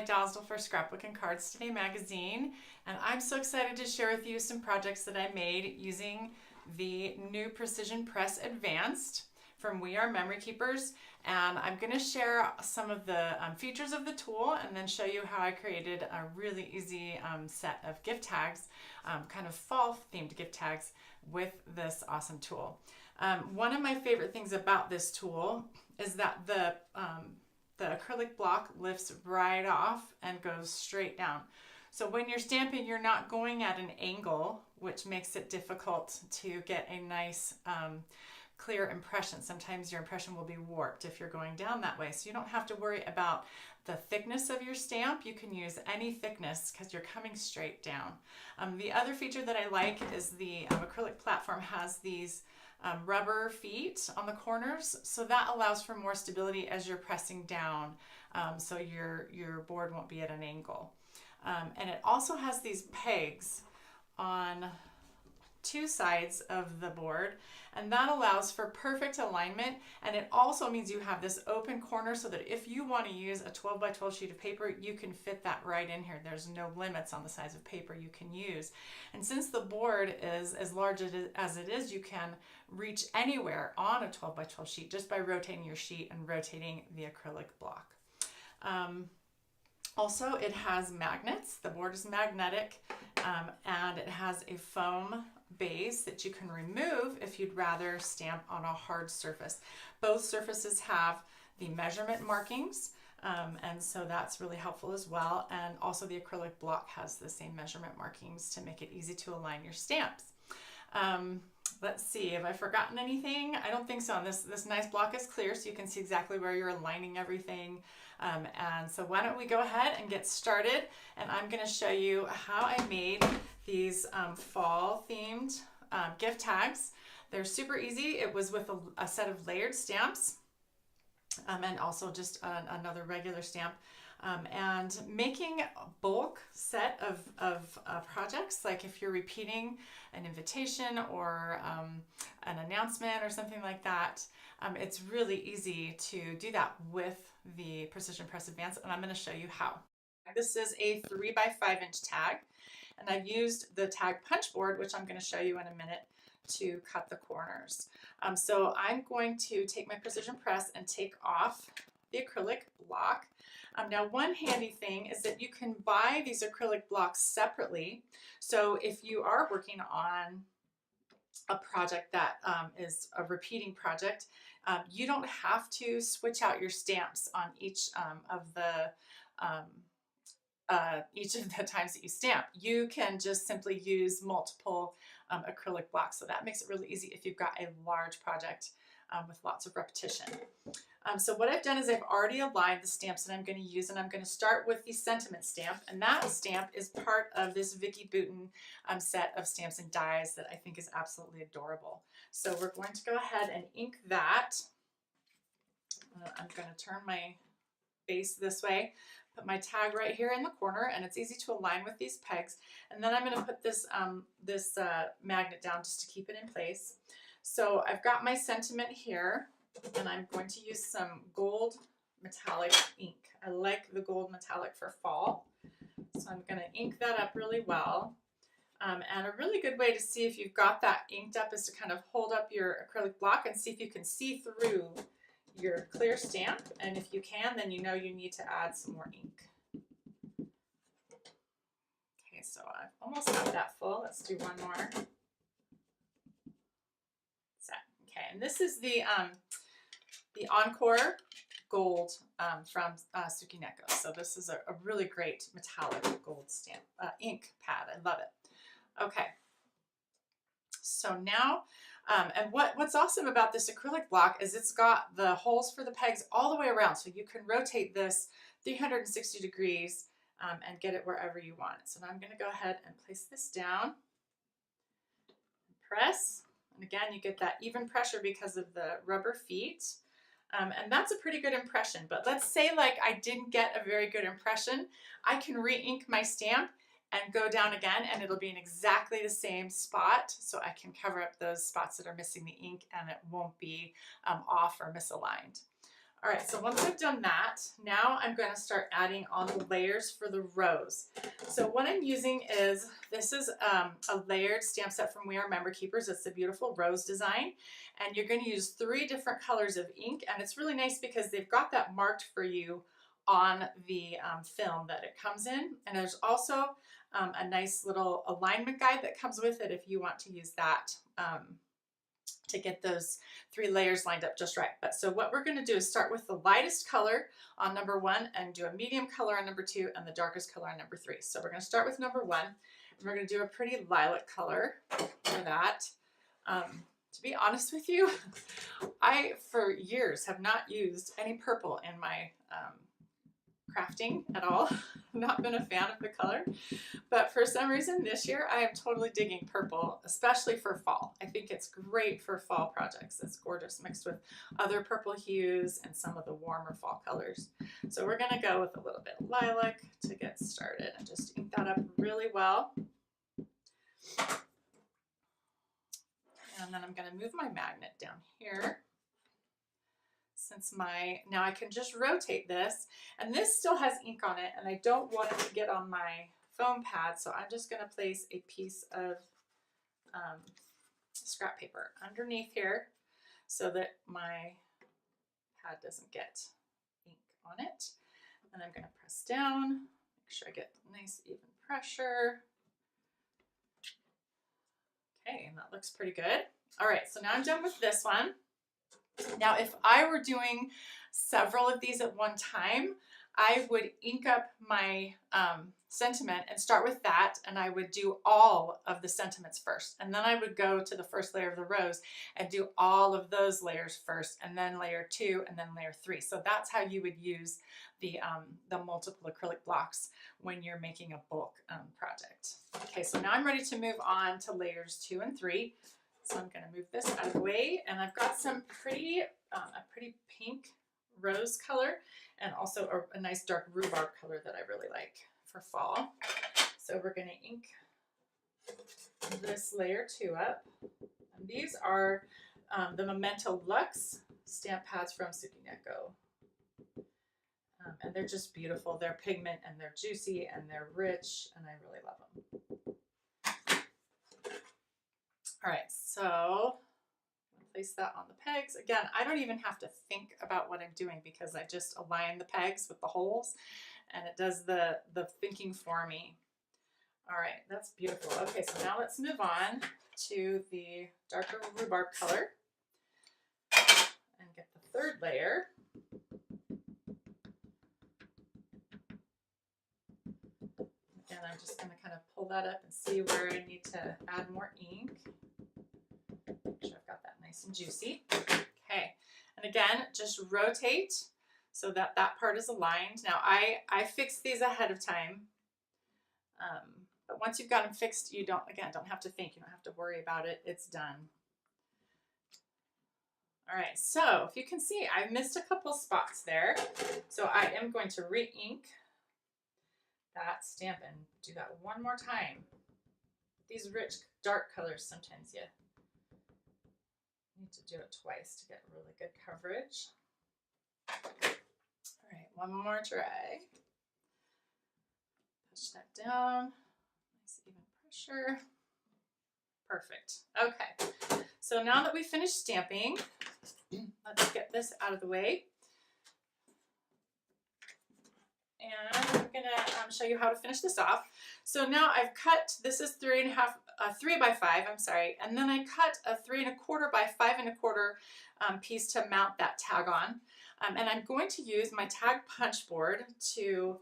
Aly Dosdall for Scrapbook and Cards Today magazine, and I'm so excited to share with you some projects that I made using the new Precision Press Advanced from We Are Memory Keepers. And I'm going to share some of the features of the tool and then show you how I created a really easy set of gift tags, kind of fall themed gift tags with this awesome tool. One of my favorite things about this tool is that the acrylic block lifts right off and goes straight down. So when you're stamping, you're not going at an angle, which makes it difficult to get a nice clear impression. Sometimes your impression will be warped if you're going down that way. So you don't have to worry about the thickness of your stamp. You can use any thickness because you're coming straight down. The other feature that I like is the acrylic platform has these rubber feet on the corners, so that allows for more stability as you're pressing down, so your board won't be at an angle. And it also has these pegs on two sides of the board, and that allows for perfect alignment. And it also means you have this open corner so that if you want to use a 12 by 12 sheet of paper, you can fit that right in here. There's no limits on the size of paper you can use. And since the board is as large as it is, you can reach anywhere on a 12 by 12 sheet just by rotating your sheet and rotating the acrylic block. Also, it has magnets. The board is magnetic, and it has a foam base that you can remove if you'd rather stamp on a hard surface. Both surfaces have the measurement markings, and so that's really helpful as well. And also the acrylic block has the same measurement markings to make it easy to align your stamps. Let's see, have I forgotten anything? I don't think so. And this nice block is clear, so you can see exactly where you're aligning everything. And so why don't we go ahead and get started, and I'm going to show you how I made these fall themed gift tags. They're super easy. It was with a set of layered stamps, and also just another regular stamp. And making a bulk set of projects, like if you're repeating an invitation or an announcement or something like that, it's really easy to do that with the Precision Press Advanced, and I'm going to show you how. This is a 3 by 5 inch tag, and I've used the tag punch board, which I'm going to show you in a minute, to cut the corners. So I'm going to take my Precision Press and take off the acrylic block. Now, one handy thing is that you can buy these acrylic blocks separately. So if you are working on a project that is a repeating project, you don't have to switch out your stamps on each of the times that you stamp. You can just simply use multiple acrylic blocks. So that makes it really easy if you've got a large project with lots of repetition. So what I've done is I've already aligned the stamps that I'm going to use, and I'm going to start with the sentiment stamp, and that stamp is part of this Vicki Boutin set of stamps and dies that I think is absolutely adorable. So we're going to go ahead and ink that. I'm going to turn my base this way, put my tag right here in the corner, and it's easy to align with these pegs. And then I'm going to put this magnet down just to keep it in place. So I've got my sentiment here, and I'm going to use some gold metallic ink. I like the gold metallic for fall, so I'm going to ink that up really well. And a really good way to see if you've got that inked up is to kind of hold up your acrylic block and see if you can see through your clear stamp, and if you can, then you know you need to add some more ink. Okay, so I've almost got that full. Let's do one more. Okay, and this is the Encore Gold from Tsukineko. So this is a really great metallic gold stamp ink pad. I love it. Okay, so now, and what's awesome about this acrylic block is it's got the holes for the pegs all the way around, so you can rotate this 360 degrees and get it wherever you want. So now I'm going to go ahead and place this down, press. And again, you get that even pressure because of the rubber feet. And that's a pretty good impression. But let's say like I didn't get a very good impression. I can re-ink my stamp and go down again, and it'll be in exactly the same spot. So I can cover up those spots that are missing the ink, and it won't be off or misaligned. All right, so once I've done that, now I'm going to start adding on the layers for the rose. So what I'm using is, this is a layered stamp set from We Are Member Keepers. It's a beautiful rose design. And you're going to use 3 different colors of ink. And it's really nice because they've got that marked for you on the film that it comes in. And there's also a nice little alignment guide that comes with it if you want to use that to get those 3 layers lined up just right. But so what we're going to do is start with the lightest color on number 1 and do a medium color on number 2 and the darkest color on number 3. So we're going to start with number 1 and we're going to do a pretty lilac color for that. To be honest with you, I for years have not used any purple in my crafting at all. Not been a fan of the color, but for some reason this year I am totally digging purple, especially for fall. I think it's great for fall projects. It's gorgeous mixed with other purple hues and some of the warmer fall colors. So we're going to go with a little bit of lilac to get started and just ink that up really well. And then I'm going to move my magnet down here. Since now I can just rotate this, and this still has ink on it and I don't want it to get on my foam pad, so I'm just going to place a piece of scrap paper underneath here so that my pad doesn't get ink on it. And I'm going to press down, make sure I get nice even pressure. Okay, and that looks pretty good. All right, so now I'm done with this one. Now, if I were doing several of these at one time, I would ink up my sentiment and start with that, and I would do all of the sentiments first. And then I would go to the first layer of the rose and do all of those layers first, and then layer 2, and then layer 3. So that's how you would use the multiple acrylic blocks when you're making a bulk project. Okay, so now I'm ready to move on to layers 2 and 3. So I'm going to move this out of the way, and I've got some pretty, a pretty pink rose color and also a nice dark rhubarb color that I really like for fall. So we're going to ink this layer 2 up. And these are the Memento Luxe stamp pads from Tsukineko. And they're just beautiful. They're pigment and they're juicy and they're rich, and I really love them. All right, so place that on the pegs. Again, I don't even have to think about what I'm doing because I just align the pegs with the holes and it does the thinking for me. All right, that's beautiful. Okay, so now let's move on to the darker rhubarb color and get the 3rd layer. Again, I'm just going to kind of pull that up and see where I need to add more ink. Make sure I've got that nice and juicy. Okay, and again, just rotate so that that part is aligned. Now, I fixed these ahead of time, but once you've got them fixed, you don't have to think. You don't have to worry about it. It's done. All right, so if you can see, I missed a couple spots there. So I am going to re-ink that stamp and do that one more time. These rich dark colors, sometimes you need to do it twice to get really good coverage. All right, one more try. Push that down, nice even pressure. Perfect. Okay, so now that we finished stamping, let's get this out of the way. And I'm gonna show you how to finish this off. So now I've cut, this is 3 by 5, I'm sorry, and then I cut a 3 1/4 by 5 1/4 piece to mount that tag on. And I'm going to use my tag punch board to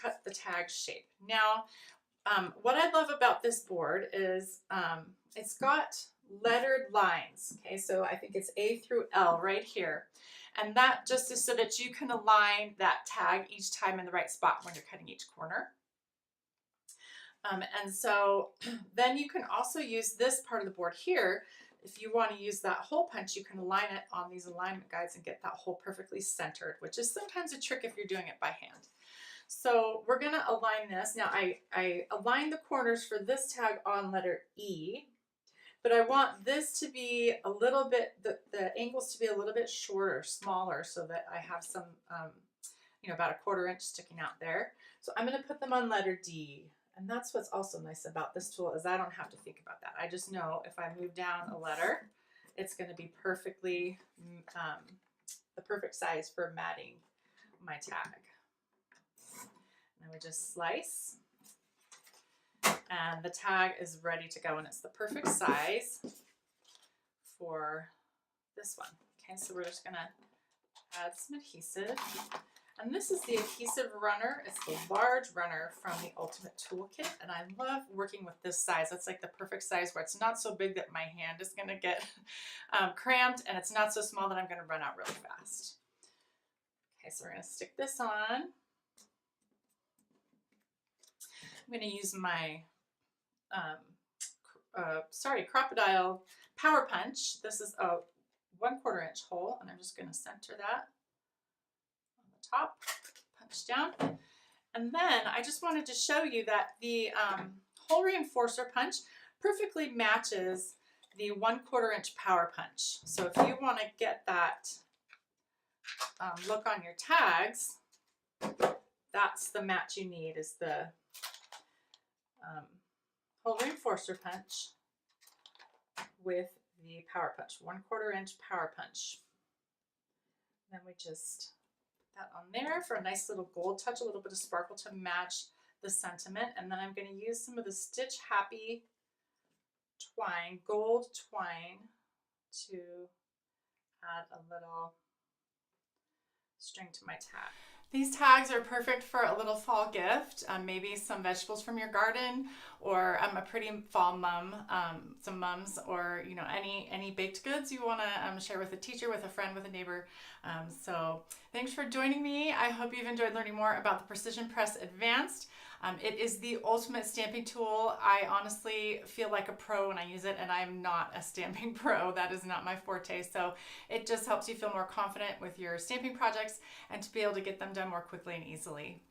cut the tag shape. Now, what I love about this board is it's got lettered lines. Okay, so I think it's A through L right here. And that just is so that you can align that tag each time in the right spot when you're cutting each corner. And so then you can also use this part of the board here. If you want to use that hole punch, you can align it on these alignment guides and get that hole perfectly centered, which is sometimes a trick if you're doing it by hand. So we're going to align this. Now I aligned the corners for this tag on letter E. but I want this to be a little bit, the angles to be a little bit shorter, smaller, so that I have some, about a 1/4 inch sticking out there. So I'm going to put them on letter D. And that's what's also nice about this tool is I don't have to think about that. I just know if I move down a letter, it's going to be perfectly, the perfect size for matting my tag. And I would just slice, and the tag is ready to go, and it's the perfect size for this one. Okay, so we're just going to add some adhesive. And this is the adhesive runner. It's the large runner from the Ultimate Toolkit. And I love working with this size. It's like the perfect size where it's not so big that my hand is going to get cramped, and it's not so small that I'm going to run out really fast. Okay, so we're going to stick this on. I'm going to use my, Crocodile Power Punch. This is a 1/4 inch hole, and I'm just going to center that top, punch down. And then I just wanted to show you that the hole reinforcer punch perfectly matches the 1/4 inch power punch. So if you want to get that look on your tags, that's the match you need, is the hole reinforcer punch with the power punch, 1/4 inch power punch. Then we just that on there for a nice little gold touch, a little bit of sparkle to match the sentiment. And then I'm going to use some of the Stitch Happy twine, gold twine, to add a little string to my tag. These tags are perfect for a little fall gift, maybe some vegetables from your garden, or a pretty fall mum, some mums, or any baked goods you want to share with a teacher, with a friend, with a neighbor. So thanks for joining me. I hope you've enjoyed learning more about the Precision Press Advanced. It is the ultimate stamping tool. I honestly feel like a pro when I use it, and I'm not a stamping pro. That is not my forte. So it just helps you feel more confident with your stamping projects and to be able to get them done more quickly and easily.